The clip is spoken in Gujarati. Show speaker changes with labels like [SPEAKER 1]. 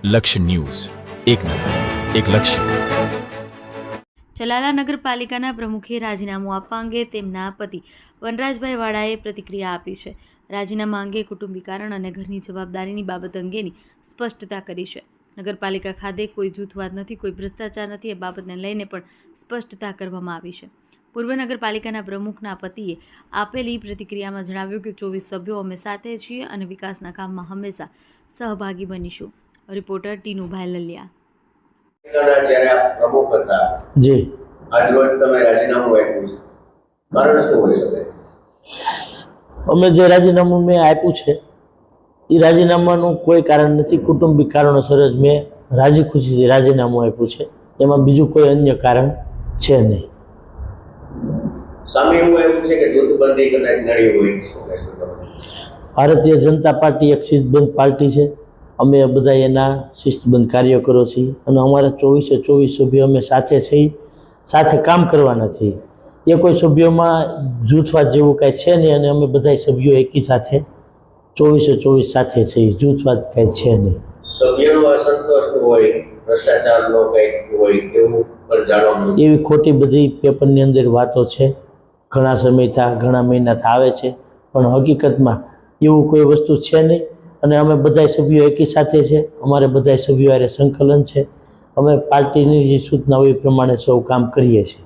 [SPEAKER 1] લક્ષ્ય ન્યૂઝ, એક નજર, એક લક્ષ્ય.
[SPEAKER 2] ચલાલા નગરપાલિકાના પ્રમુખે રાજીનામું આપવા અંગે તેમના પતિ વનરાજભાઈ વાળાએ પ્રતિક્રિયા આપી છે. રાજીનામા અંગે કુટુંબી કારણ અને ઘરની જવાબદારીની બાબત અંગેની સ્પષ્ટતા કરી છે. નગરપાલિકા ખાતે કોઈ જૂથવાદ નથી, કોઈ ભ્રષ્ટાચાર નથી, એ બાબતને લઈને પણ સ્પષ્ટતા કરવામાં આવી છે. પૂર્વ નગરપાલિકાના પ્રમુખના પતિએ આપેલી પ્રતિક્રિયામાં જણાવ્યું કે 24 સભ્યો અમે સાથે છીએ અને વિકાસના કામમાં હંમેશા સહભાગી બનીશું. રિપોર્ટર ટીનુભાઈ લલિયા.
[SPEAKER 3] જ્યારે આપ પ્રમુખ હતા
[SPEAKER 4] જી,
[SPEAKER 3] આજ રોજ તમે રાજીનામું આપ્યું છે, કારણ શું હોઈ શકે?
[SPEAKER 4] અમે જે રાજીનામું મેં આપ્યું છે એ રાજીનામાનું કોઈ કારણ નથી. કુટુંબિક કારણોસર જ મેં રાજી ખુશીથી રાજીનામું આપ્યું છે. એમાં બીજું કોઈ અન્ય કારણ છે નહીં.
[SPEAKER 3] સામે એવું છે કે જૂથબંધી કદાચ નડી હોય, શું કહેશો તમે?
[SPEAKER 4] ભારતીય જનતા પાર્ટી એક શિસ્તબદ્ધ પાર્ટી છે. અમે બધા એના શિસ્તબદ્ધ કાર્યકરો છીએ અને અમારા 24 સભ્યો અમે સાથે છીએ, સાથે કામ કરવાના છીએ. એ કોઈ સભ્યોમાં જૂથવાદ જેવું કાંઈ છે નહીં અને અમે બધા સભ્યો એકી સાથે 24 સાથે છીએ. જૂથવાદ કાંઈ છે નહીં.
[SPEAKER 3] સભ્યનો અસંતોષ હોય, ભ્રષ્ટાચારનો કંઈક હોય એવું પણ જાણવા મળ્યું.
[SPEAKER 4] એવી ખોટી બધી પેપરની અંદર વાતો છે, ઘણા સમયથી ઘણા મહિનાથી આવે છે, પણ હકીકતમાં એવું કોઈ વસ્તુ છે નહીં. અને અમે બધા સભ્યો એકી સાથે છે. અમારે બધા સભ્યો હારે સંકલન છે. અમે પાર્ટીની જે સૂચના હોય એ પ્રમાણે સૌ કામ કરીએ છીએ.